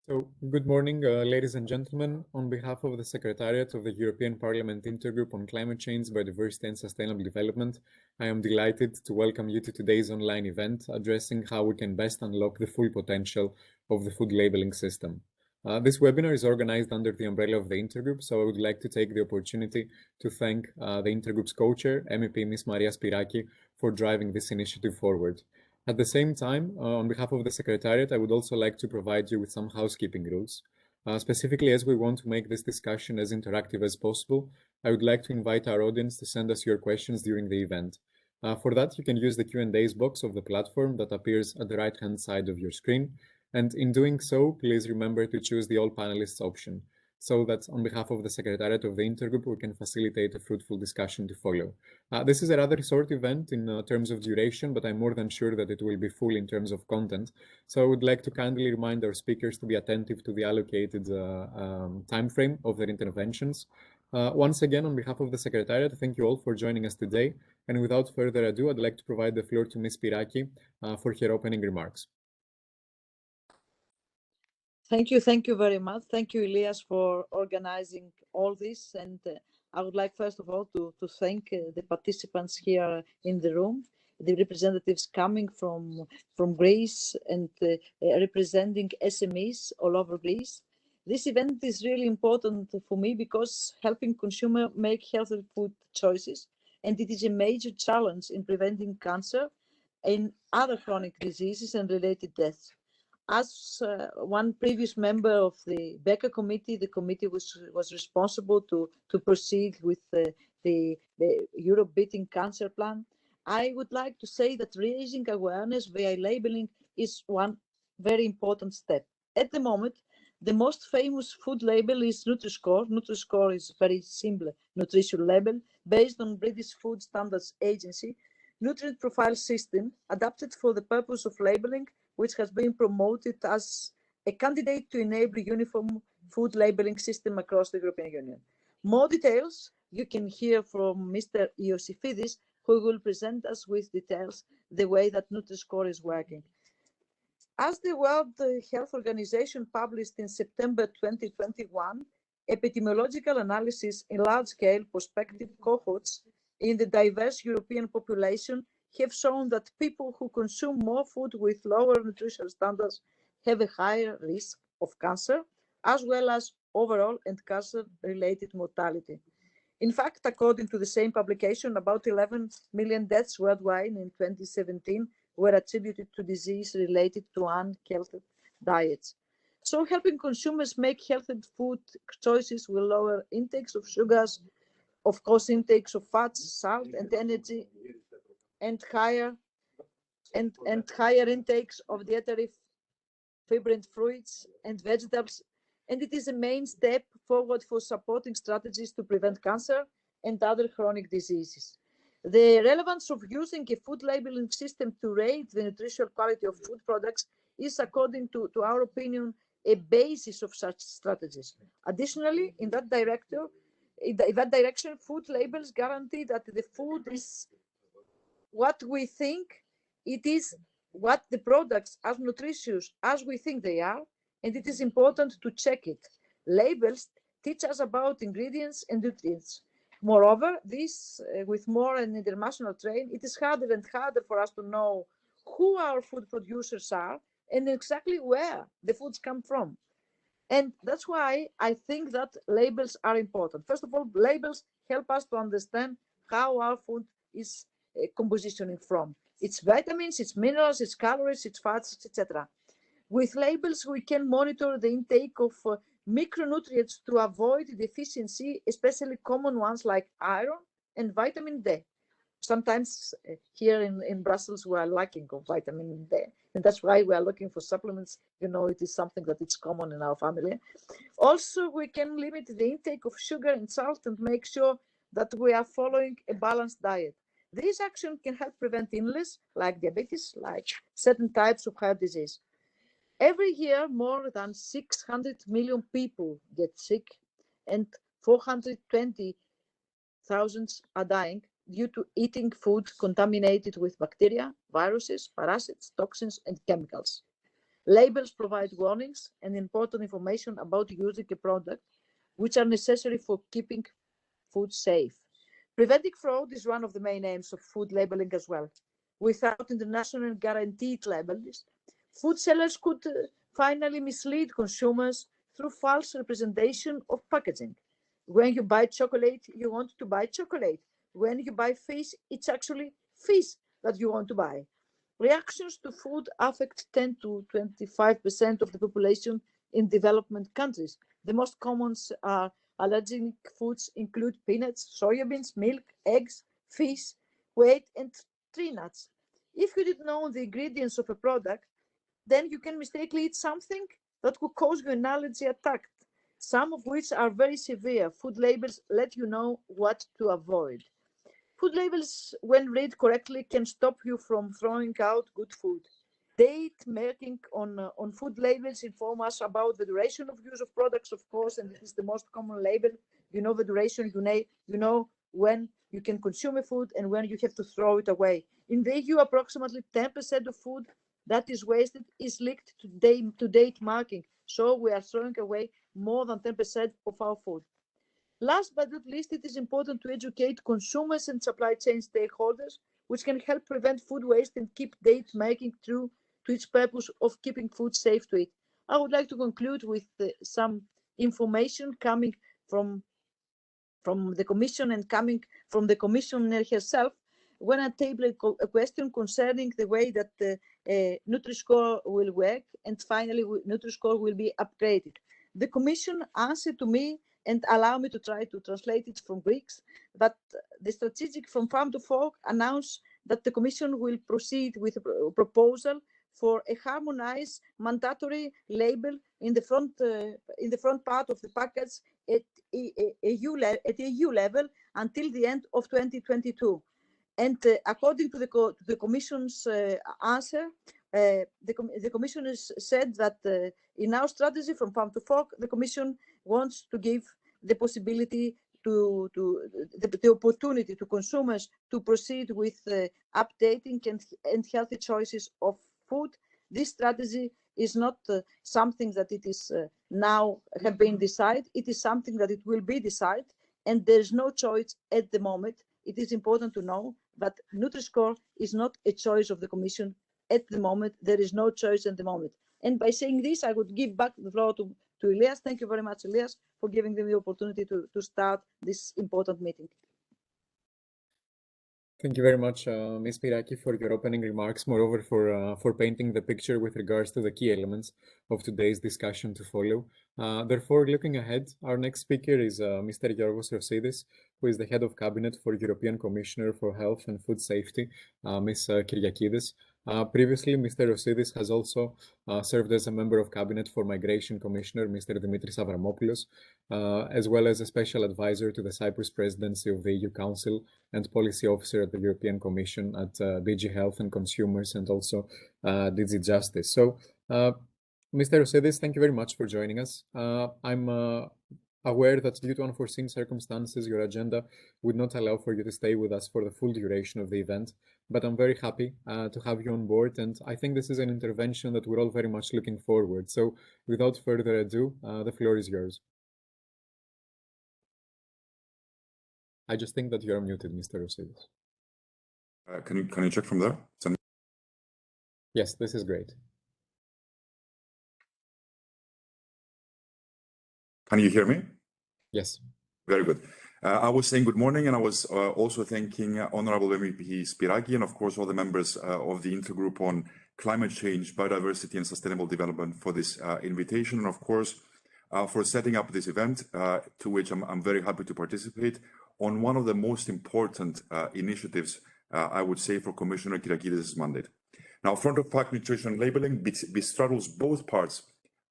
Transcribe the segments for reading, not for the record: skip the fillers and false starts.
So, good morning, ladies and gentlemen. On behalf of the Secretariat of the European Parliament Intergroup on Climate Change, Biodiversity and Sustainable Development, I am delighted to welcome you to today's online event addressing how we can best unlock the full potential of the food labeling system. This webinar is organized under the umbrella of the Intergroup, so I would like to take the opportunity to thank the Intergroup's co-chair, MEP Ms. Maria Spyraki, for driving this initiative forward. At the same time, on behalf of the Secretariat, I would also like to provide you with some housekeeping rules. Specifically, as we want to make this discussion as interactive as possible, I would like to invite our audience to send us your questions during the event. For that, you can use the Q&As box of the platform that appears at the right-hand side of your screen. And in doing so, please remember to choose the All Panelists option, so that on behalf of the Secretariat of the Intergroup, we can facilitate a fruitful discussion to follow. This is a rather short event in terms of duration, but I'm more than sure that it will be full in terms of content. So I would like to kindly remind our speakers to be attentive to the allocated time frame of their interventions. Once again, on behalf of the Secretariat, thank you all for joining us today. And without further ado, I'd like to provide the floor to Ms. Spyraki for her opening remarks. Thank you very much. Thank you, Elias, for organizing all this. And I would like, first of all, to thank the participants here in the room, the representatives coming from Greece and representing SMEs all over Greece. This event is really important for me because helping consumers make healthy food choices, and it is a major challenge in preventing cancer and other chronic diseases and related deaths. As one previous member of the Becker Committee, the committee was responsible to proceed with the Europe Beating Cancer Plan. I would like to say that raising awareness via labeling is one very important step. At the moment, the most famous food label is Nutri-Score. Nutri-Score is a very simple nutrition label based on British Food Standards Agency nutrient profile system adapted for the purpose of labeling, which has been promoted as a candidate to enable uniform food labeling system across the European Union. More details you can hear from Mr. Iossifidis, who will present us with details the way that Nutri-Score is working. As the World Health Organization published in September 2021, epidemiological analysis in large-scale prospective cohorts in the diverse European population have shown that people who consume more food with lower nutritional standards have a higher risk of cancer, as well as overall and cancer-related mortality. In fact, according to the same publication, about 11 million deaths worldwide in 2017 were attributed to disease related to unhealthy diets. So helping consumers make healthy food choices will lower intakes of sugars, of course, intakes of fats, salt, and energy, and higher intakes of dietary vibrant fruits and vegetables. And it is a main step forward for supporting strategies to prevent cancer and other chronic diseases. The relevance of using a food labeling system to rate the nutritional quality of food products is, according to our opinion, a basis of such strategies. Additionally, in that direction, food labels guarantee that the food is what we think it is, what the products are nutritious as we think they are, and it is important to check it. Labels teach us about ingredients and nutrients. Moreover, this with more an international trade, it is harder and harder for us to know who our food producers are and exactly where the foods come from. And that's why I think that labels are important. First of all, labels help us to understand how our food is compositioning from. Its vitamins, its minerals, its calories, its fats, etc. With labels, we can monitor the intake of micronutrients to avoid deficiency, especially common ones like iron and vitamin D. Sometimes here in Brussels, we are lacking of vitamin D, and that's why we are looking for supplements. You know, it is something that is common in our family. Also, we can limit the intake of sugar and salt and make sure that we are following a balanced diet. This action can help prevent illness like diabetes, like certain types of heart disease. Every year, more than 600 million people get sick and 420,000 are dying due to eating food contaminated with bacteria, viruses, parasites, toxins, and chemicals. Labels provide warnings and important information about using a product, which are necessary for keeping food safe. Preventing fraud is one of the main aims of food labeling as well. Without international guaranteed labels, food sellers could finally mislead consumers through false representation of packaging. When you buy chocolate, you want to buy chocolate. When you buy fish, it's actually fish that you want to buy. Reactions to food affect 10 to 25% of the population in development countries. The most common are allergenic foods include peanuts, soybeans, milk, eggs, fish, wheat, and tree nuts. If you didn't know the ingredients of a product, then you can mistakenly eat something that could cause you an allergy attack, some of which are very severe. Food labels let you know what to avoid. Food labels, when read correctly, can stop you from throwing out good food. Date marking on food labels inform us about the duration of use of products, of course, and it is the most common label. You know the duration, you know when you can consume a food and when you have to throw it away. In the EU, approximately 10% of food that is wasted is linked to date marking. So we are throwing away more than 10% of our food. Last but not least, it is important to educate consumers and supply chain stakeholders, which can help prevent food waste and keep date marking true to its purpose of keeping food safe to eat. I would like to conclude with some information coming from the Commission and coming from the Commissioner herself. When I tabled a question concerning the way that Nutri-Score will work, and finally Nutri-Score will be upgraded. The Commission answered to me, and allow me to try to translate it from Greeks, that the strategic from Farm to Fork announced that the Commission will proceed with a proposal for a harmonized mandatory label in the front part of the package at EU level until the end of 2022. And according to the Commission's answer, the Commission has said that in our strategy from Farm to Fork, the Commission wants to give the possibility the opportunity to consumers to proceed with updating and healthy choices of food. This strategy is not something that it is now have been decided. It is something that it will be decided, and there is no choice at the moment. It is important to know that Nutri-Score is not a choice of the Commission at the moment. There is no choice at the moment. And by saying this, I would give back the floor to Elias. Thank you very much, Elias, for giving me the opportunity to start this important meeting. Thank you very much, Ms. Spyraki, for your opening remarks. Moreover, for painting the picture with regards to the key elements of today's discussion to follow. Therefore, looking ahead, our next speaker is Mr. Giorgos Rosidis, who is the head of cabinet for European Commissioner for Health and Food Safety, Ms. Kyriakides. Previously, Mr. Rosidis has also served as a member of cabinet for Migration Commissioner, Mr. Dimitris Avramopoulos, as well as a special advisor to the Cyprus presidency of the EU Council and policy officer at the European Commission at DG Health and Consumers and also DG Justice. So, Mr. Rosidis, thank you very much for joining us. I'm aware that due to unforeseen circumstances, your agenda would not allow for you to stay with us for the full duration of the event, but I'm very happy to have you on board, and I think this is an intervention that we're all very much looking forward. So without further ado, the floor is yours. I just think that you're muted, Mr. Rosidis. Can you check from there? Yes, this is great. Can you hear me? Yes. Very good. I was saying good morning, and I was also thanking Honorable MEP Spyraki and, of course, all the members of the Intergroup on Climate Change, Biodiversity and Sustainable Development for this invitation, and, of course, for setting up this event, to which I'm very happy to participate on one of the most important initiatives, I would say, for Commissioner Kyriakides' mandate. Now, front-of-pack nutrition labeling bestraddles both parts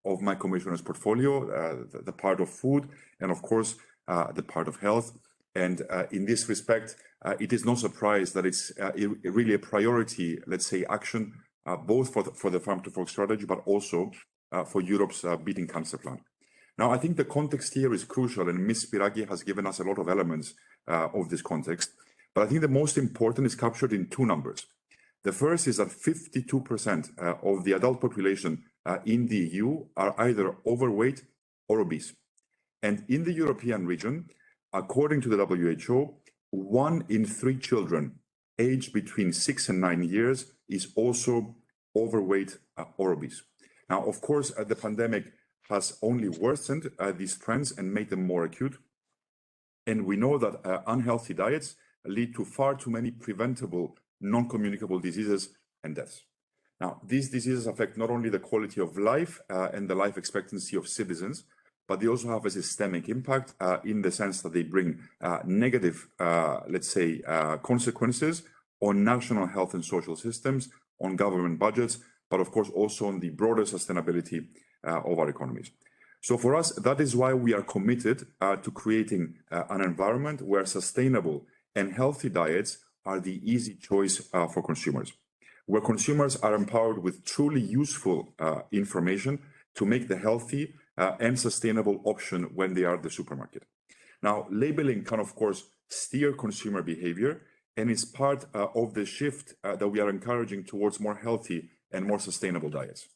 of my commissioner's portfolio, the part of food and, of course, the part of health. And in this respect, it is no surprise that it's really a priority, let's say, action, both for the Farm to Fork strategy, but also for Europe's Beating Cancer Plan. Now, I think the context here is crucial, and Ms. Spyraki has given us a lot of elements of this context. But I think the most important is captured in two numbers. The first is that 52% of the adult population in the EU are either overweight or obese. And in the European region, according to the WHO, 1 in 3 children aged between 6 and 9 years is also overweight or obese. Now, of course, the pandemic has only worsened these trends and made them more acute. And we know that unhealthy diets lead to far too many preventable, non-communicable diseases and deaths. Now, these diseases affect not only the quality of life and the life expectancy of citizens, but they also have a systemic impact in the sense that they bring negative, consequences on national health and social systems, on government budgets, but of course also on the broader sustainability of our economies. So for us, that is why we are committed to creating an environment where sustainable and healthy diets are the easy choice for consumers, where consumers are empowered with truly useful information to make the healthy and sustainable option when they are at the supermarket. Now, labeling can, of course, steer consumer behavior, and is part of the shift that we are encouraging towards more healthy and more sustainable diets.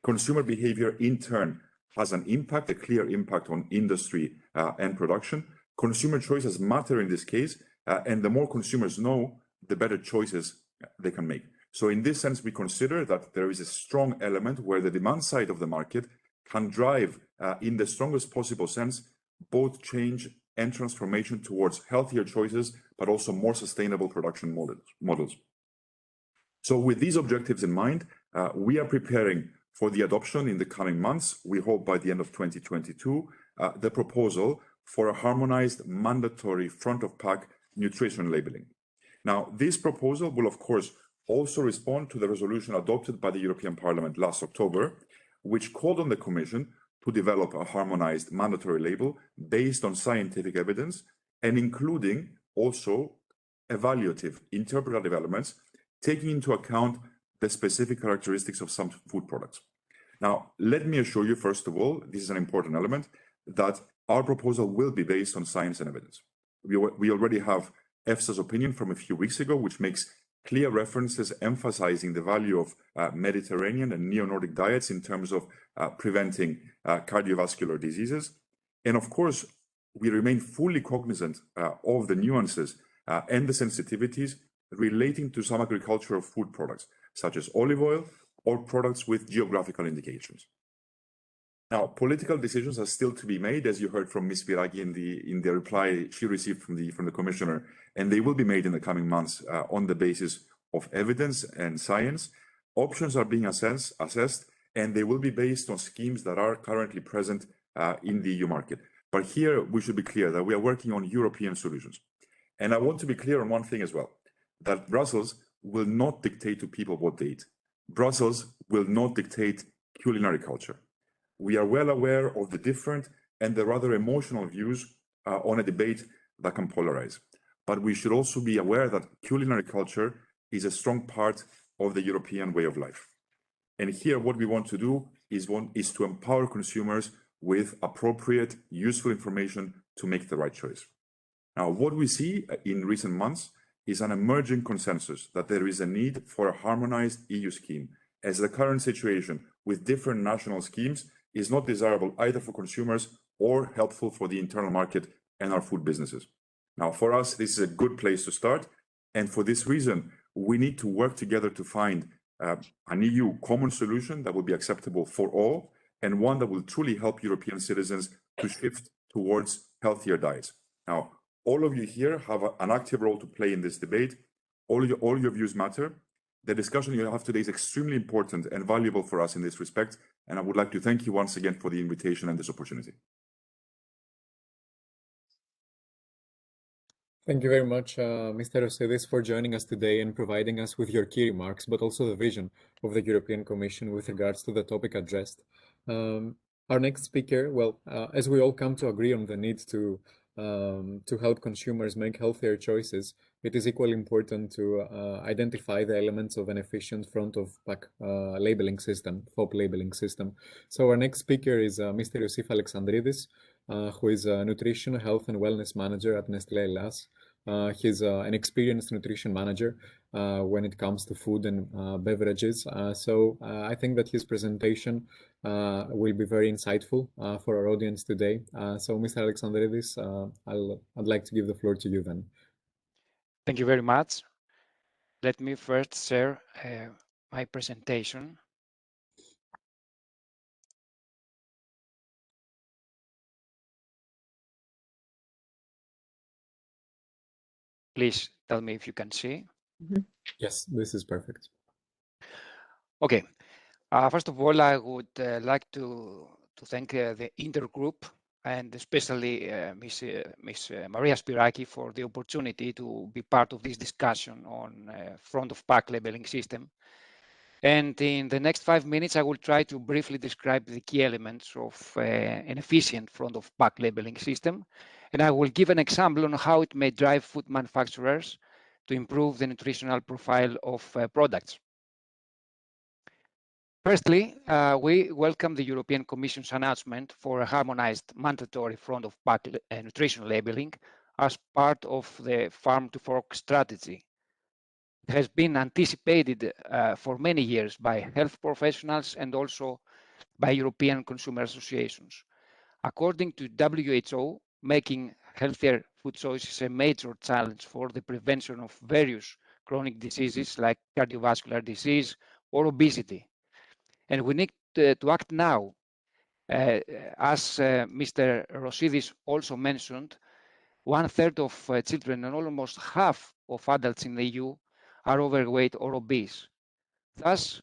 Consumer behavior, in turn, has an impact, a clear impact on industry and production. Consumer choices matter in this case, and the more consumers know, the better choices they can make. So in this sense, we consider that there is a strong element where the demand side of the market can drive, in the strongest possible sense, both change and transformation towards healthier choices, but also more sustainable production models. So with these objectives in mind, we are preparing for the adoption in the coming months, we hope by the end of 2022, the proposal for a harmonized mandatory front of pack nutrition labeling. Now, this proposal will, of course, also respond to the resolution adopted by the European Parliament last October, which called on the Commission to develop a harmonized mandatory label based on scientific evidence and including also evaluative interpretative elements, taking into account the specific characteristics of some food products. Now, let me assure you, first of all, this is an important element, that our proposal will be based on science and evidence. We already have EFSA's opinion from a few weeks ago, which makes clear references emphasizing the value of Mediterranean and Neo-Nordic diets in terms of preventing cardiovascular diseases. And of course, we remain fully cognizant of the nuances and the sensitivities relating to some agricultural food products, such as olive oil or products with geographical indications. Now, political decisions are still to be made, as you heard from Ms. Spyraki in the reply she received from the Commissioner, and they will be made in the coming months on the basis of evidence and science. Options are being assessed, and they will be based on schemes that are currently present in the EU market. But here, we should be clear that we are working on European solutions. And I want to be clear on one thing as well, that Brussels will not dictate to people what they eat. Brussels will not dictate culinary culture. We are well aware of the different and the rather emotional views on a debate that can polarize. But we should also be aware that culinary culture is a strong part of the European way of life. And here, what we want to do is to empower consumers with appropriate, useful information to make the right choice. Now, what we see in recent months is an emerging consensus that there is a need for a harmonized EU scheme, as the current situation with different national schemes is not desirable either for consumers or helpful for the internal market and our food businesses. Now, for us, this is a good place to start. And for this reason, we need to work together to find an EU common solution that will be acceptable for all, and one that will truly help European citizens to shift towards healthier diets. Now, all of you here have an active role to play in this debate. All your views matter. The discussion you have today is extremely important and valuable for us in this respect, and I would like to thank you once again for the invitation and this opportunity. Thank you very much, Mr. Rosedis, for joining us today and providing us with your key remarks, but also the vision of the European Commission with regards to the topic addressed. Our next speaker, as we all come to agree on the need to help consumers make healthier choices, it is equally important to identify the elements of an efficient front-of-pack labeling system, FOP labeling system. So our next speaker is Mr. Iosif Alexandridis, who is a Nutrition, Health and Wellness Manager at Nestlé Hellas. He's an experienced nutrition manager when it comes to food and beverages. So I think that his presentation will be very insightful for our audience today. So Mr. Alexandridis, I'd like to give the floor to you then. Thank you very much. Let me first share my presentation. Please tell me if you can see. Yes, this is perfect. Okay. First of all, I would like to thank the intergroup and especially Ms. Maria Spyraki for the opportunity to be part of this discussion on front of pack labeling system. And in the next 5 minutes, I will try to briefly describe the key elements of an efficient front of pack labeling system. And I will give an example on how it may drive food manufacturers to improve the nutritional profile of products. Firstly, we welcome the European Commission's announcement for a harmonized mandatory front of pack nutrition labeling as part of the farm to fork strategy. It has been anticipated for many years by health professionals and also by European consumer associations. According to WHO, making healthier food choices a major challenge for the prevention of various chronic diseases like cardiovascular disease or obesity. And we need to act now. As Mr. Rosidis also mentioned, 1/3 of children and almost half of adults in the EU are overweight or obese. Thus,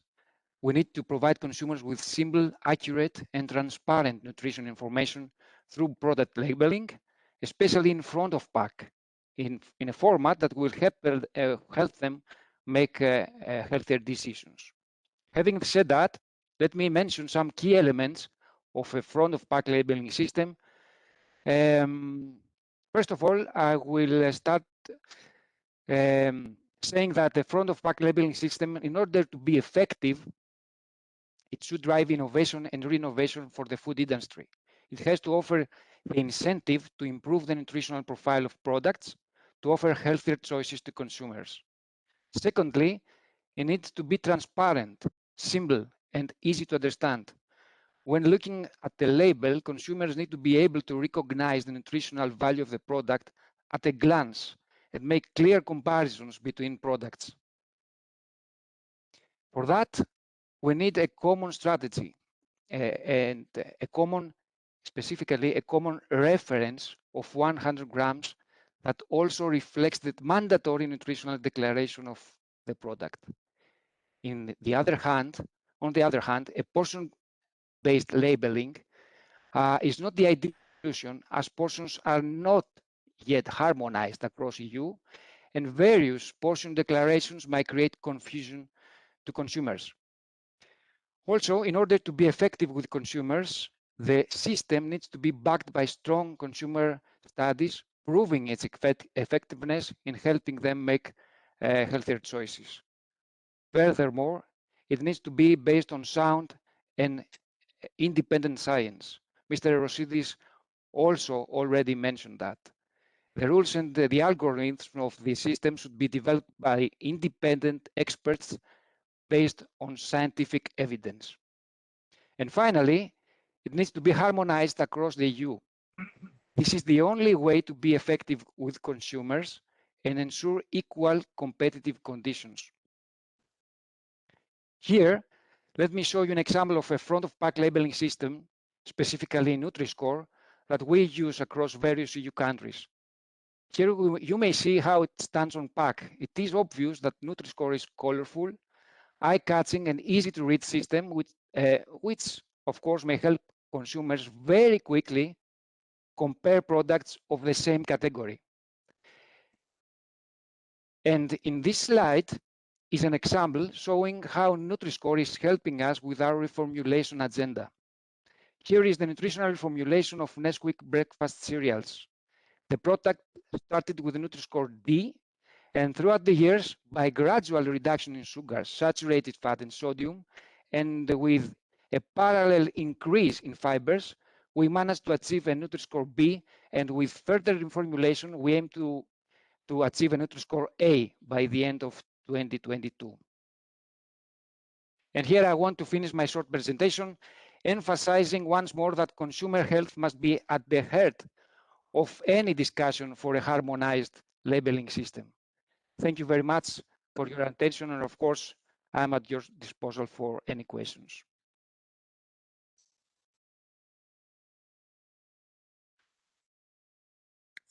we need to provide consumers with simple, accurate, and transparent nutrition information through product labeling, especially in front of pack, in a format that will help them make healthier decisions. Having said that, let me mention some key elements of a front of pack labeling system. First of all, I will start saying that the front of pack labeling system, in order to be effective, it should drive innovation and renovation for the food industry. It has to offer the incentive to improve the nutritional profile of products, to offer healthier choices to consumers. Secondly, it needs to be transparent, simple, and easy to understand. When looking at the label, consumers need to be able to recognize the nutritional value of the product at a glance and make clear comparisons between products. For that, we need a common strategy and specifically a common reference of 100 grams that also reflects the mandatory nutritional declaration of the product. On the other hand, a portion-based labeling is not the ideal solution, as portions are not yet harmonized across EU, and various portion declarations might create confusion to consumers. Also, in order to be effective with consumers, the system needs to be backed by strong consumer studies, proving its effectiveness in helping them make healthier choices. Furthermore, it needs to be based on sound and independent science. Mr. Rosidis also already mentioned that. The rules and the algorithms of the system should be developed by independent experts based on scientific evidence. And finally, it needs to be harmonized across the EU. This is the only way to be effective with consumers and ensure equal competitive conditions. Here, let me show you an example of a front of pack labeling system, specifically Nutri-Score, that we use across various EU countries. Here you may see how it stands on pack. It is obvious that Nutri-Score is colorful, eye-catching, and easy to read system, which of course may help consumers very quickly compare products of the same category. And in this slide is an example showing how Nutri-Score is helping us with our reformulation agenda. Here is the nutritional reformulation of Nesquik breakfast cereals. The product started with Nutri-Score D, and throughout the years, by gradual reduction in sugar, saturated fat, and sodium, and with a parallel increase in fibers, we managed to achieve a Nutri-Score B, and with further reformulation, we aim to to achieve a Nutri-Score A by the end of 2022. And here I want to finish my short presentation, emphasizing once more that consumer health must be at the heart of any discussion for a harmonized labeling system. Thank you very much for your attention, and of course, I'm at your disposal for any questions.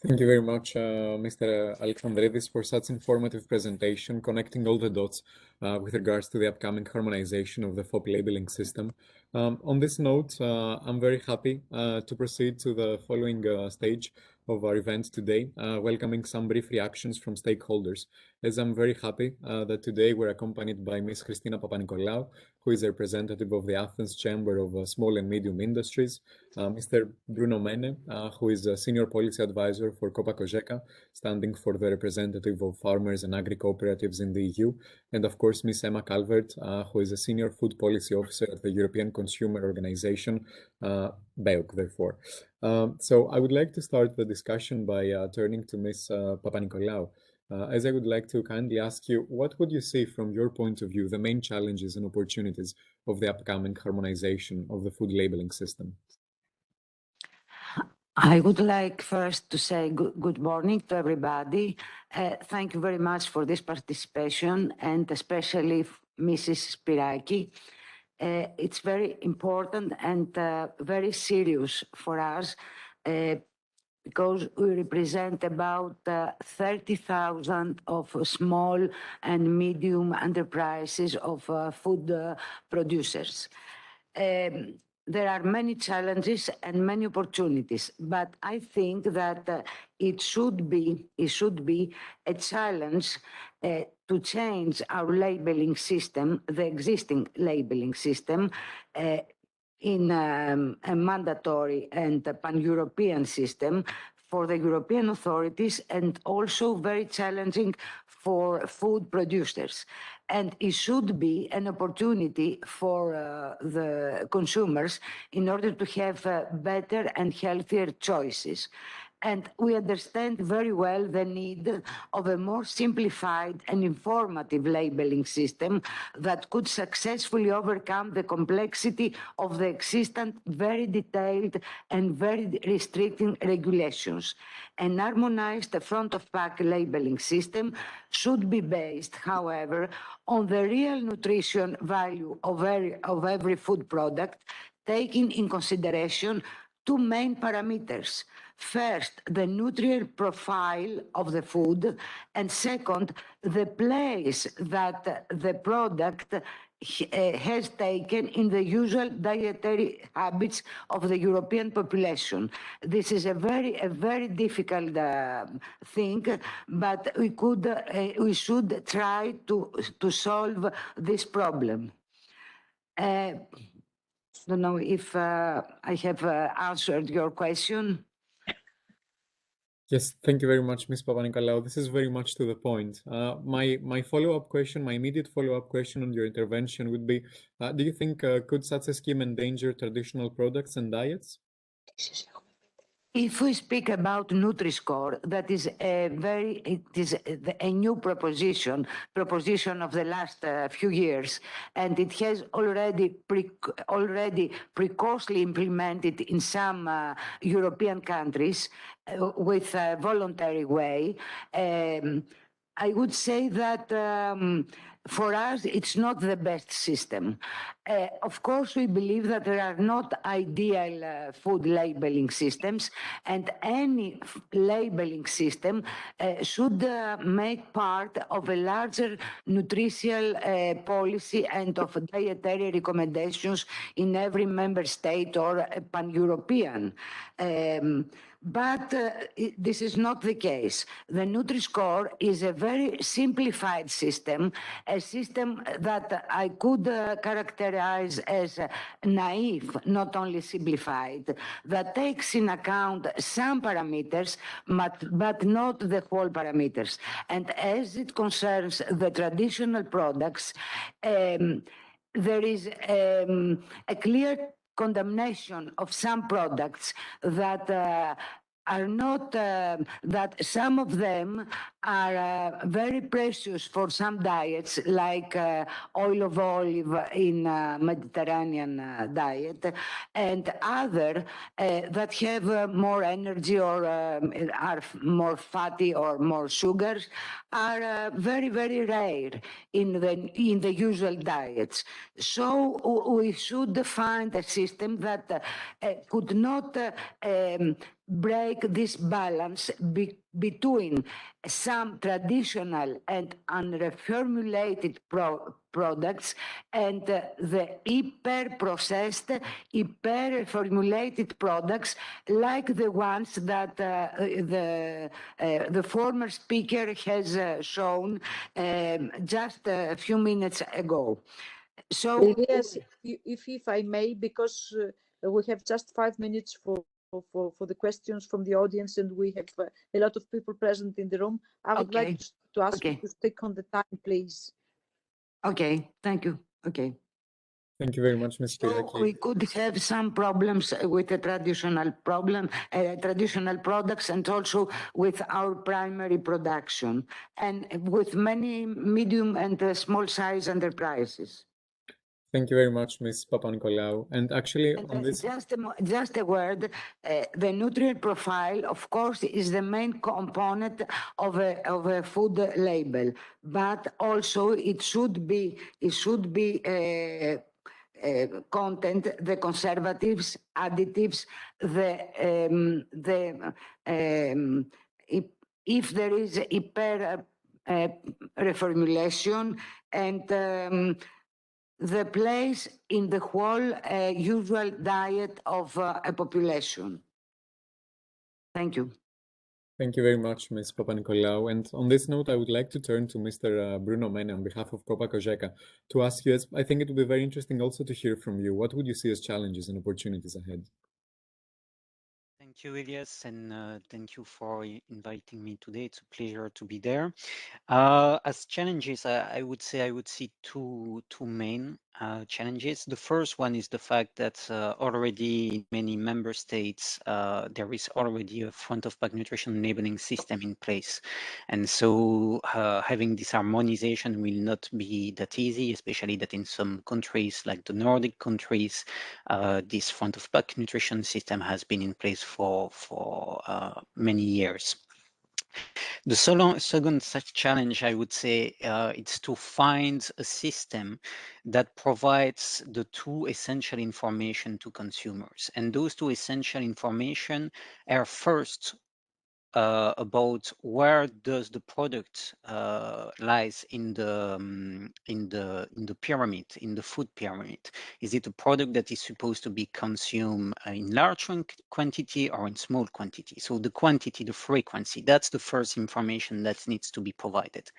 Thank you very much, Mr. Alexandridis, for such informative presentation, connecting all the dots with regards to the upcoming harmonization of the FOP labeling system. On this note, I'm very happy to proceed to the following stage of our event today, welcoming some brief reactions from stakeholders, as I'm very happy that today we're accompanied by Ms. Christina Papanicolaou, who is a representative of the Athens Chamber of Small and Medium Industries, Mr. Bruno Mene, who is a Senior Policy Advisor for Copa Cogeca, standing for the representative of farmers and agri-cooperatives in the EU, and of course Ms. Emma Calvert, who is a Senior Food Policy Officer at the European Consumer Organization, BEOC, therefore. So I would like to start the discussion by turning to Ms. Papanicolaou, as I would like to kindly ask you, what would you say from your point of view, the main challenges and opportunities of the upcoming harmonization of the food labeling system? I would like first to say good morning to everybody. Thank you very much for this participation, and especially Mrs. Spyraki. It's very important and very serious for us because we represent about 30,000 of small and medium enterprises of food producers. There are many challenges and many opportunities, but I think that it should be a challenge to change our labeling system, the existing labeling system, in a mandatory and a pan-European system for the European authorities, and also very challenging for food producers. And it should be an opportunity for the consumers in order to have better and healthier choices. And we understand very well the need of a more simplified and informative labeling system that could successfully overcome the complexity of the existing very detailed and very restricting regulations. An harmonized front-of-pack labeling system should be based, however, on the real nutrition value of every food product, taking in consideration two main parameters. First, the nutrient profile of the food, and second, the place that the product has taken in the usual dietary habits of the European population. This is a very difficult thing, but we should try to solve this problem. I don't know if I have answered your question. Yes, thank you very much, Ms. Papanicolaou. This is very much to the point. My follow-up question, my immediate follow-up question on your intervention would be, do you think could such a scheme endanger traditional products and diets? If we speak about Nutri-Score, that is a new proposition of the last few years, and it has already precocely implemented in some European countries with a voluntary way. I would say that for us, it's not the best system. Of course, we believe that there are not ideal food labeling systems, and any labeling system should make part of a larger nutritional policy and of dietary recommendations in every member state or pan-European. But this is not the case. The Nutri-Score is a very simplified system, a system that I could characterize as naive, not only simplified, that takes in account some parameters, but not the whole parameters. And as it concerns the traditional products, there is a clear condemnation of some products that are not that some of them are very precious for some diets, like oil of olive in Mediterranean diet, and other that have more energy or are more fatty or more sugars are very, very rare in the usual diets. So we should find a system that could not break this balance between some traditional and unreformulated products and the hyper-processed, hyper-formulated products like the ones that the former speaker has shown just a few minutes ago. So, Elias, if I may, because we have just 5 minutes for the questions from the audience, and we have a lot of people present in the room, I would okay. like to ask you Okay. to stick on the time, please. Okay, thank you. Okay. Thank you very much, Ms. So Spyraki. we could have some problems with the traditional products, and also with our primary production, and with many medium and small size enterprises. Thank you very much, Ms. Papanikolaou. And actually, And on this, just a word, the nutrient profile, of course, is the main component of a food label, but also it should be content, the conservatives, additives, if there is hyper reformulation, and the place in the whole usual diet of a population. Thank you. thank you very much, Ms. Papanikolaou. And on this note, I would like to turn to Mr. Bruno Mene on behalf of Copa Cogeca to ask you, I think it would be very interesting also to hear from you, what would you see as challenges and opportunities ahead? Thank you, Elias, and thank you for inviting me today. It's a pleasure to be there. As challenges, I would see two main challenges. The first one is the fact that already in many member states, there is already a front-of-pack nutrition labeling system in place. And so having this harmonization will not be that easy, especially that in some countries like the Nordic countries, this front-of-pack nutrition system has been in place for many years. The second such challenge, I would say, it's to find a system that provides the two essential information to consumers. And those two essential information are first about where does the product lies in the pyramid, in the food pyramid. Is it a product that is supposed to be consumed in large quantity or in small quantity? So the quantity, the frequency, that's the first information that needs to be provided.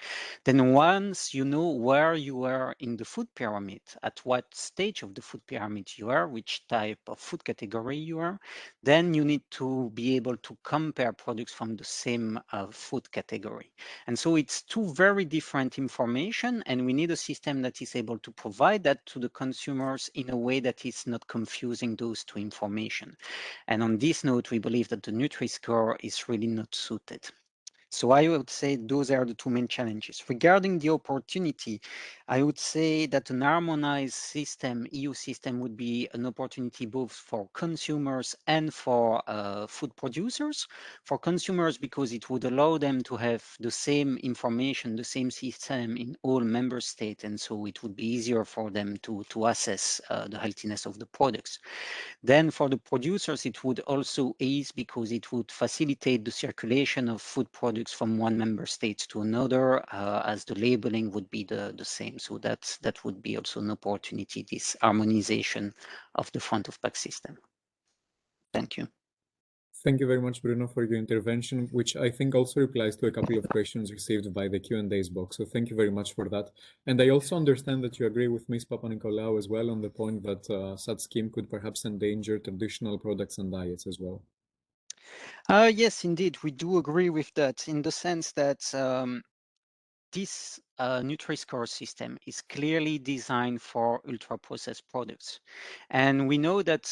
Then once you know where you are in the food pyramid, at what stage of the food pyramid you are, which type of food category you are, then you need to be able to compare products from the same food category. And so it's two very different information, and we need a system that is able to provide that to the consumers in a way that is not confusing those two information. And on this note, we believe that the Nutri-Score is really not suited. So I would say those are the two main challenges. Regarding the opportunity, I would say that an harmonized system, EU system, would be an opportunity both for consumers and for food producers. For consumers, because it would allow them to have the same information, the same system in all member states, and so it would be easier for them to assess the healthiness of the products. Then for the producers, it would also ease because it would facilitate the circulation of food products from one member state to another, as the labeling would be the same. So that would be also an opportunity, this harmonization of the front of pack system. Thank you. Thank you very much, Bruno, for your intervention, which I think also replies to a couple of questions received by the Q&As box. So thank you very much for that. And I also understand that you agree with Ms. Papanikolaou as well on the point that such scheme could perhaps endanger traditional products and diets as well. Yes, indeed, we do agree with that in the sense that this Nutri-Score system is clearly designed for ultra-processed products. And we know that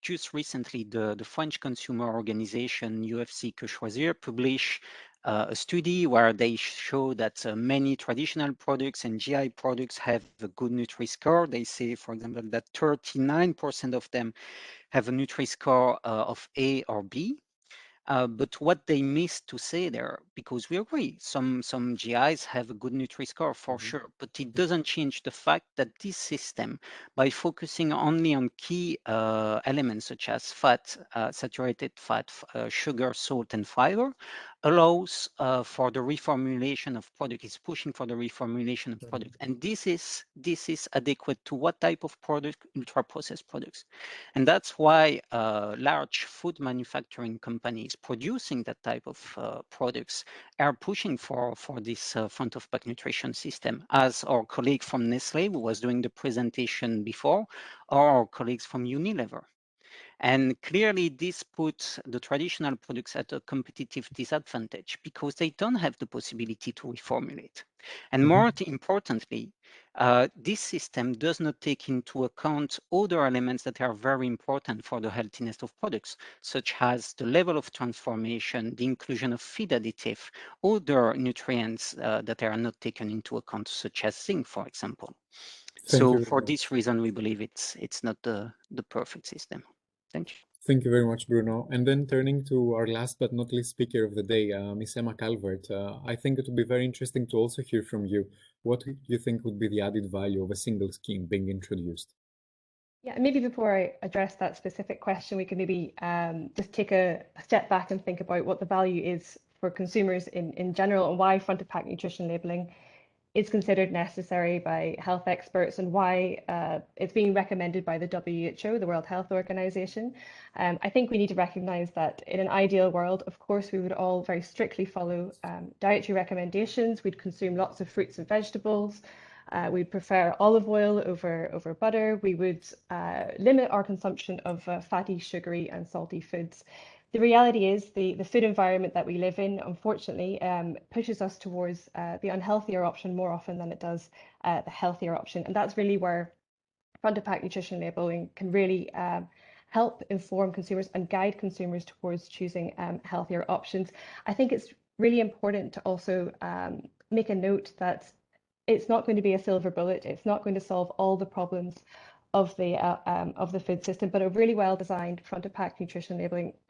just recently, the French consumer organization UFC Que Choisir published a study where they show that many traditional products and GI products have a good Nutri-Score. They say, for example, that 39% of them have a Nutri-Score of A or B. But what they missed to say there, because we agree, some GIs have a good Nutri-Score for sure, but it doesn't change the fact that this system, by focusing only on key elements such as fat, saturated fat, sugar, salt, and fiber, allows for the reformulation of product. It's pushing for the reformulation of product, and this is adequate to what type of product? Ultra-processed products, and that's why large food manufacturing companies producing that type of products are pushing for this front of pack nutrition system, as our colleague from Nestle, who was doing the presentation before, or our colleagues from Unilever. And clearly this puts the traditional products at a competitive disadvantage because they don't have the possibility to reformulate. And more importantly, this system does not take into account other elements that are very important for the healthiness of products, such as the level of transformation, the inclusion of feed additive, other nutrients that are not taken into account, such as zinc, for example. So for this reason, we believe it's not the perfect system. Thank you. Thank you very much, Bruno. And then turning to our last but not least speaker of the day, Ms. Emma Calvert, I think it would be very interesting to also hear from you. What do you think would be the added value of a single scheme being introduced? Yeah, and maybe before I address that specific question, we could maybe just take a step back and think about what the value is for consumers in general and why front of pack nutrition labeling is considered necessary by health experts and why it's being recommended by the WHO, the World Health Organization. I think we need to recognize that in an ideal world, of course, we would all very strictly follow dietary recommendations. We'd consume lots of fruits and vegetables. We'd prefer olive oil over butter. We would limit our consumption of fatty, sugary and salty foods. The reality is the food environment that we live in, unfortunately, pushes us towards the unhealthier option more often than it does the healthier option. And that's really where front of pack nutrition labeling can really help inform consumers and guide consumers towards choosing healthier options. I think it's really important to also make a note that it's not going to be a silver bullet. It's not going to solve all the problems of the food system, but a really well-designed front of pack nutrition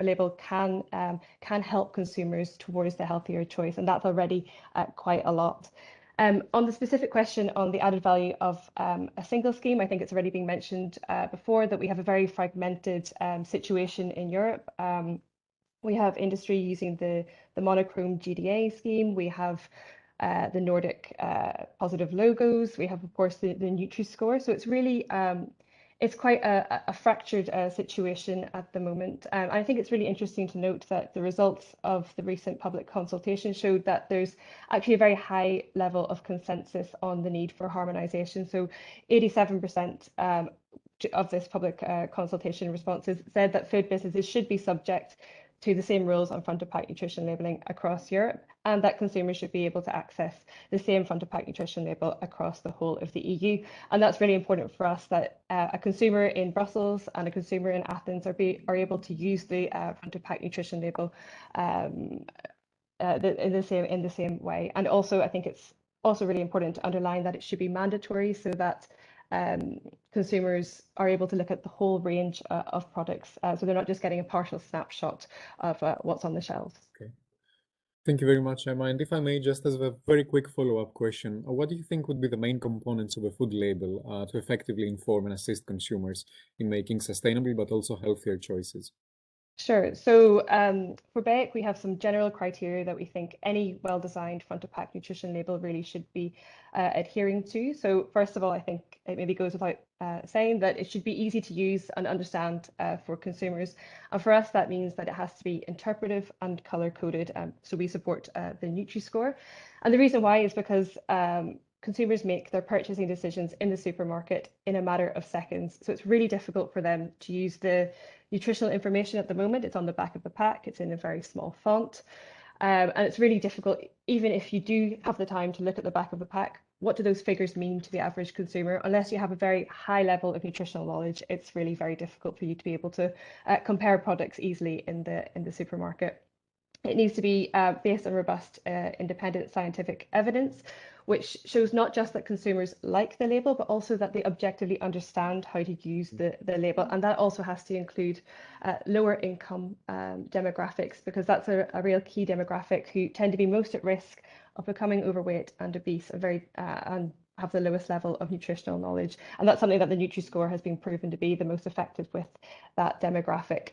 label can help consumers towards the healthier choice, and that's already quite a lot. On the specific question on the added value of a single scheme, I think it's already been mentioned before that we have a very fragmented situation in Europe. We have industry using the monochrome GDA scheme. We have the Nordic positive logos. We have, of course, the Nutri-Score. So it's really, it's quite a fractured situation at the moment. I think it's really interesting to note that the results of the recent public consultation showed that there's actually a very high level of consensus on the need for harmonization. So 87% of this public consultation responses said that food businesses should be subject to the same rules on front of pack nutrition labeling across Europe, and that consumers should be able to access the same front of pack nutrition label across the whole of the EU. And that's really important for us that a consumer in Brussels and a consumer in Athens are able to use the front of pack nutrition label in the same way. And also, I think it's also really important to underline that it should be mandatory so that consumers are able to look at the whole range of products, so they're not just getting a partial snapshot of what's on the shelves. Okay. Thank you very much, Emma. And if I may, just as a very quick follow-up question, what do you think would be the main components of a food label to effectively inform and assist consumers in making sustainable but also healthier choices? Sure. So for BEIC, we have some general criteria that we think any well-designed front of pack nutrition label really should be adhering to. So first of all, I think it maybe goes without saying that it should be easy to use and understand for consumers. And for us, that means that it has to be interpretive and color-coded. So we support the Nutri-Score. And the reason why is because consumers make their purchasing decisions in the supermarket in a matter of seconds. So it's really difficult for them to use the nutritional information at the moment. It's on the back of the pack. It's in a very small font. And it's really difficult even if you do have the time to look at the back of the pack, what do those figures mean to the average consumer? Unless you have a very high level of nutritional knowledge, it's really very difficult for you to be able to compare products easily in the supermarket. It needs to be based on robust, independent scientific evidence, which shows not just that consumers like the label, but also that they objectively understand how to use the label. And that also has to include lower income demographics, because that's a real key demographic who tend to be most at risk of becoming overweight and obese and have the lowest level of nutritional knowledge. And that's something that the Nutri-Score has been proven to be the most effective with that demographic.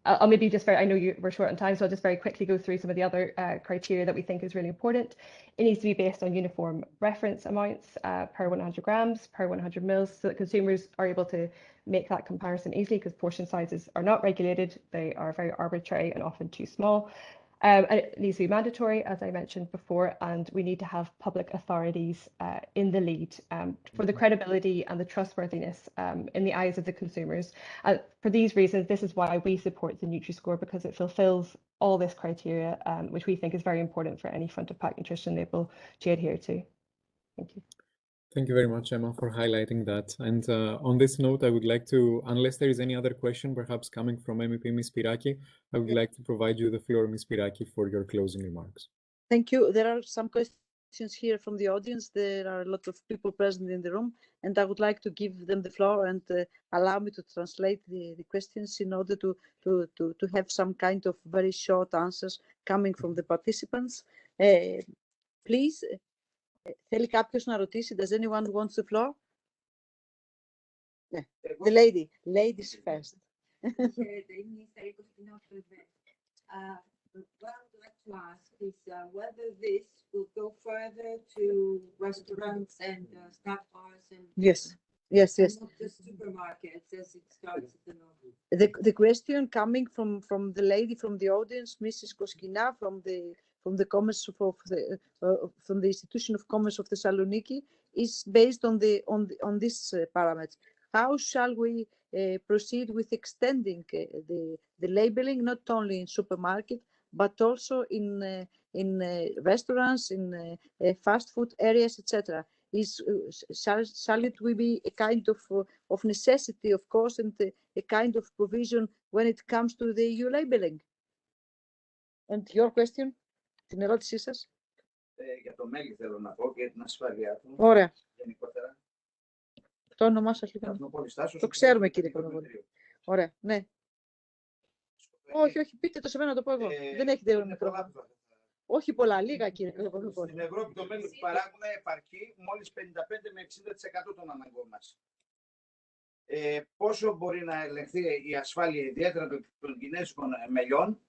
I'll maybe just I know we're short on time, so I'll just very quickly go through some of the other criteria that we think is really important. It needs to be based on uniform reference amounts per 100 grams, per 100 mils, so that consumers are able to make that comparison easily, because portion sizes are not regulated. They are very arbitrary and often too small. And it needs to be mandatory, as I mentioned before, and we need to have public authorities in the lead for the credibility and the trustworthiness in the eyes of the consumers. For these reasons, this is why we support the Nutri-Score, because it fulfills all this criteria, which we think is very important for any front of pack nutrition label to adhere to. Thank you. Thank you very much, Emma, for highlighting that. And on this note, I would like to, unless there is any other question, perhaps coming from MEP Ms. Spyraki, I would like to provide you the floor, Ms. Spyraki, for your closing remarks. Thank you. There are some questions here from the audience. There are a lot of people present in the room, and I would like to give them the floor and allow me to translate the questions in order to have some kind of very short answers coming from the participants. Please. Θέλει κάποιος να ρωτήσει? Does anyone want the floor? Yeah. The lady. Ladies first. What I would like to ask is whether this will go further to restaurants and snack bars and yes, not just supermarkets as it starts at the moment. The question coming from the lady from the audience, Mrs. Koskina, from the Commerce of from the Institution of Commerce of Thessaloniki, is based on this parameter. How shall we proceed with extending the labeling not only in supermarket but also in restaurants, in fast food areas, etc.? Shall it be a kind of necessity, of course, and a kind of provision when it comes to the EU labeling? And your question? Την ερώτησή σας. Για το μέλι θέλω να πω και για την ασφάλειά του. Ωραία. Γενικότερα. Το όνομά σας λίγο. Το ξέρουμε, κύριε Πρωτοβουλία. Ωραία, ναι. Όχι, πείτε το σε μένα, το πω εγώ. Δεν έχετε μικρόφωνο. Όχι πολλά, λίγα, κύριε Πρωτοβουλία. Στην Ευρώπη το μέλι που παράγουμε επαρκεί μόλις 55 με 60% των αναγκών μας. Πόσο μπορεί να ελεγχθεί η ασφάλεια, ιδιαίτερα των κινέζικων μελιών,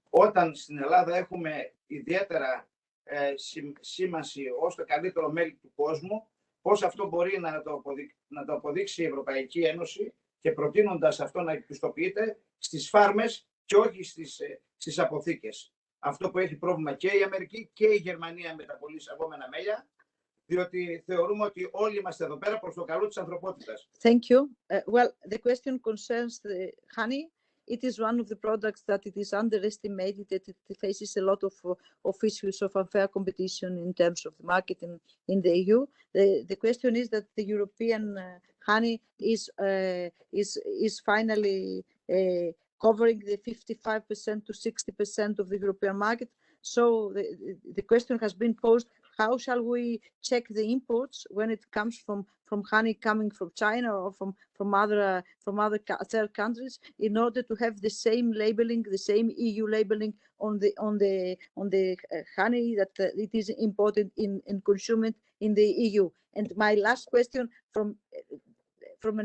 όταν στην Ελλάδα έχουμε ιδιαίτερα σήμανση ως το καλύτερο μέλι του κόσμου, πώς αυτό μπορεί να το αποδείξει η Ευρωπαϊκή Ένωση και προτείνοντας αυτό να πιστοποιείται στις φάρμες και όχι στις αποθήκες. Αυτό που έχει πρόβλημα και η Αμερική και η Γερμανία με τα πολύ εισαγόμενα μέλια, διότι θεωρούμε ότι όλοι είμαστε εδώ πέρα προς το καλό της ανθρωπότητας. Thank you. Well, the question concerns the honey. It is one of the products that it is underestimated, that it faces a lot of issues of unfair competition in terms of the market in the EU. The question is that the European honey is finally covering the 55% to 60% of the European market. So the question has been posed: how shall we check the imports when it comes from honey coming from China or from other third countries, in order to have the same labeling, the same EU labeling on the honey that it is imported in consumed in the EU? And my last question from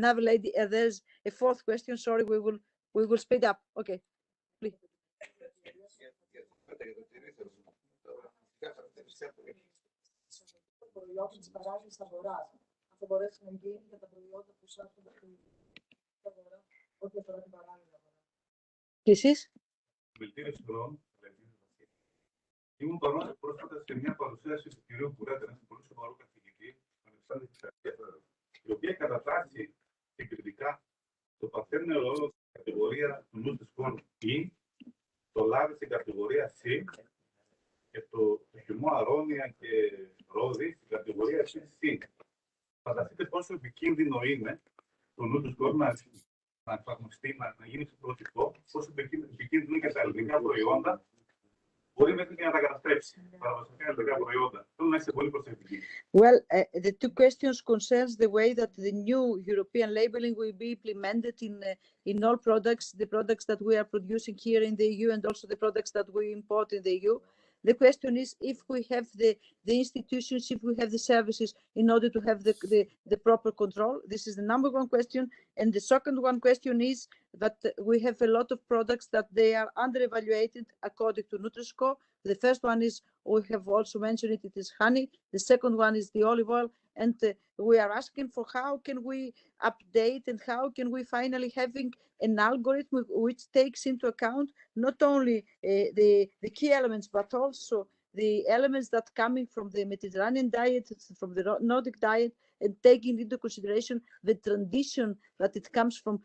another lady. There's a fourth question. Sorry, we will speed up. Okay, please. Προϊόντα της παράγοντας αγοράς. Αν θα μπορέσει να γίνει για τα προϊόντα που εισάγονται στην αγορά, ό,τι αφορά την παράγοντα αγορά. Και εσείς? Βελτίωση χρόνου. Ήμουν παρόν πρόσφατα σε μια παρουσίαση του κ. Κουρέτα, ένας πολύ σοβαρό καθηγητή, η οποία κατατάσσει συγκριτικά το παθαίνιο ρόλο στην κατηγορία του Nutri-Score E, το λάδι στην κατηγορία C και το χυμό αυτή τη στιγμή. Φανταστείτε πόσο επικίνδυνο είναι το Nutri-Score να εφαρμοστεί, να γίνει προωθητό, πόσο επικίνδυνο είναι για τα ελληνικά προϊόντα. Μπορεί μέχρι και να τα καταστρέψει. Παραδοσιακά ελληνικά προϊόντα. Θέλω να είστε πολύ προσεκτικοί. Well, the two questions concerns the way that the new European labeling will be implemented in all products, the products that we are producing here in the EU and also the products that we import in the EU. The question is if we have the institutions, if we have the services in order to have the proper control. This is the number one question. And the second one question is that we have a lot of products that they are under-evaluated according to Nutri-Score. The first one is, we have also mentioned it, it is honey. The second one is the olive oil. And we are asking for how can we update and how can we finally having an algorithm which takes into account not only the key elements, but also the elements that coming from the Mediterranean diet, from the Nordic diet, and taking into consideration the tradition that it comes from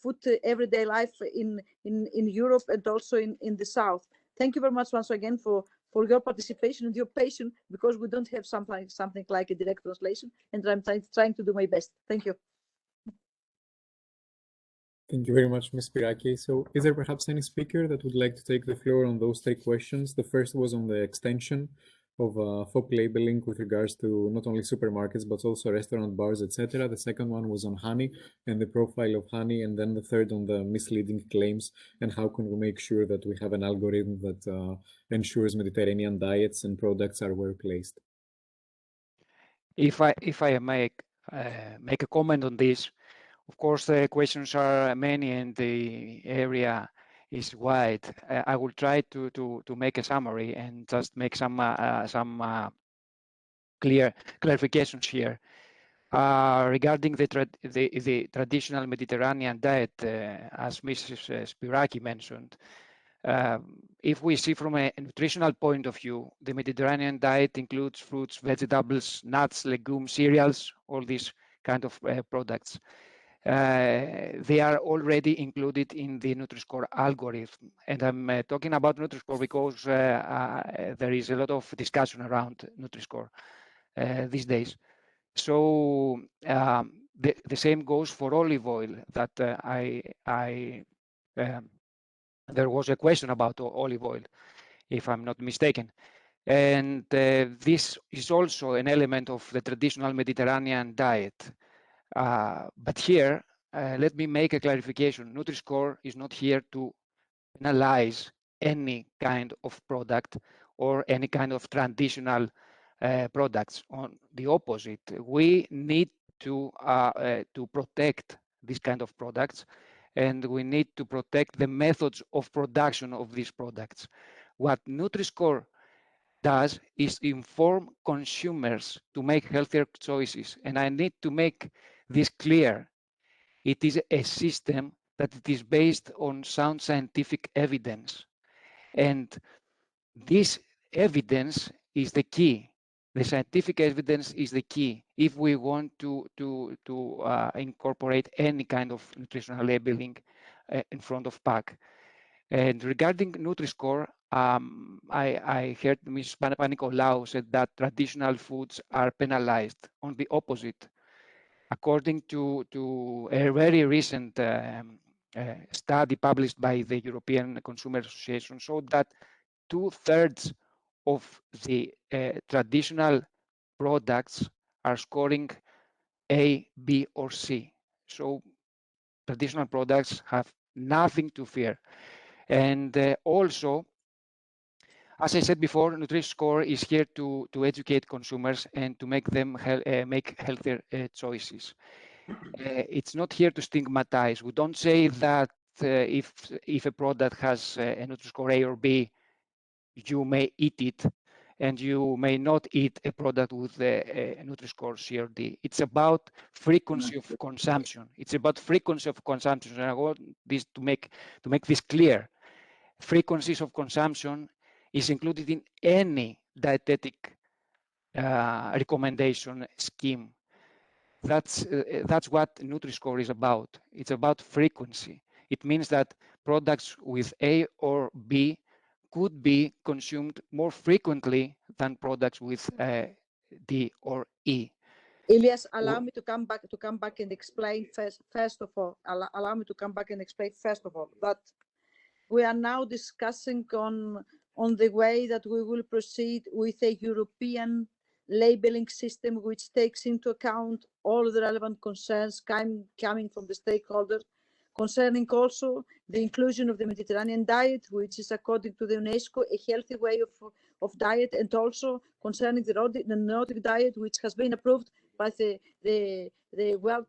food everyday life in Europe and also in the South. Thank you very much once again for your participation and your patience, because we don't have something like a direct translation, and I'm trying to do my best. Thank you. Thank you very much, Ms. Spyraki. So is there perhaps any speaker that would like to take the floor on those three questions? The first was on the extension of FOP labeling with regards to not only supermarkets, but also restaurant, bars, etc. The second one was on honey and the profile of honey. And then the third on the misleading claims and how can we make sure that we have an algorithm that ensures Mediterranean diets and products are well placed. If I make a comment on this, of course, the questions are many and the area is wide. I will try to make a summary and just make some clear clarifications here. Regarding the traditional Mediterranean diet, as Mrs. Spyraki mentioned, if we see from a nutritional point of view, the Mediterranean diet includes fruits, vegetables, nuts, legumes, cereals, all these kind of products. They are already included in the Nutri-Score algorithm. And I'm talking about Nutri-Score because there is a lot of discussion around Nutri-Score these days. So the same goes for olive oil that there was a question about olive oil, if I'm not mistaken. And this is also an element of the traditional Mediterranean diet. But here, let me make a clarification. Nutri-Score is not here to analyze any kind of product or any kind of traditional products. On the opposite, we need to protect this kind of products, and we need to protect the methods of production of these products. What Nutri-Score does is inform consumers to make healthier choices. And I need to make this clear. It is a system that it is based on sound scientific evidence. And this evidence is the key. The scientific evidence is the key if we want to incorporate any kind of nutritional labeling in front of pack. And regarding Nutri-Score, I heard Ms. Papanikolaou said that traditional foods are penalized. On the opposite, according to a very recent study published by the European Consumer Association, showed that 2/3 of the traditional products are scoring A, B, or C. So traditional products have nothing to fear. And also, as I said before, Nutri-Score is here to educate consumers and to make them make healthier choices. It's not here to stigmatize. We don't say that if a product has a Nutri-Score A or B, you may eat it, and you may not eat a product with a Nutri-Score C or D. It's about frequency of consumption. It's about frequency of consumption. And I want this to make this clear. Frequencies of consumption is included in any dietetic recommendation scheme. That's what Nutri-Score is about. It's about frequency. It means that products with A or B could be consumed more frequently than products with D or E. Elias, allow me to come back and explain first of all, allow me to come back and explain first of all that we are now discussing on the way that we will proceed with a European labeling system which takes into account all the relevant concerns coming from the stakeholders, concerning also the inclusion of the Mediterranean diet, which is according to the UNESCO a healthy way of diet, and also concerning the Nordic diet, which has been approved by the World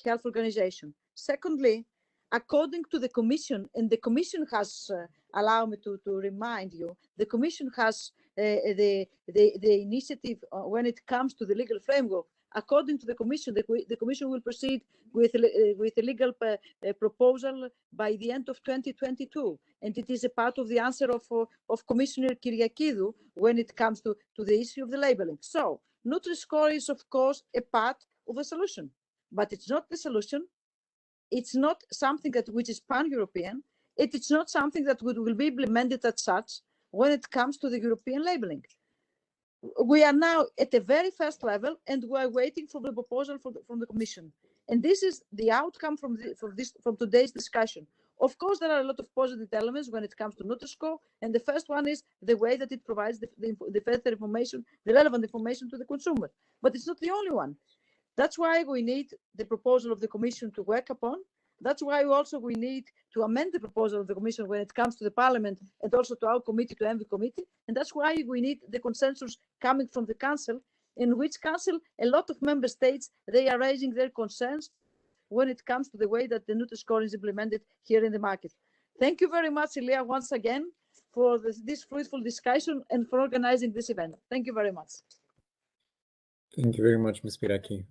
Health Organization. Secondly, according to the Commission, and the Commission has, allow me to remind you, the Commission has the initiative when it comes to the legal framework. According to the Commission, the Commission will proceed with a legal proposal by the end of 2022, and it is a part of the answer of Commissioner Kyriakidou when it comes to the issue of the labeling. So, Nutri-Score is of course a part of a solution, but it's not the solution. It's not something which is pan-European. It's not something that will be implemented as such when it comes to the European labeling. We are now at the very first level, and we are waiting for the proposal from the Commission. And this is the outcome from today's discussion. Of course, there are a lot of positive elements when it comes to Nutri-Score, and the first one is the way that it provides the further information, the relevant information to the consumer. But it's not the only one. That's why we need the proposal of the Commission to work upon. That's why we need to amend the proposal of the Commission when it comes to the Parliament and also to our committee, to ENVI committee. And that's why we need the consensus coming from the Council, in which Council, a lot of member states, they are raising their concerns when it comes to the way that the Nutri-Score is implemented here in the market. Thank you very much, Elia, once again, for this fruitful discussion and for organizing this event. Thank you very much. Thank you very much, Ms. Spyraki.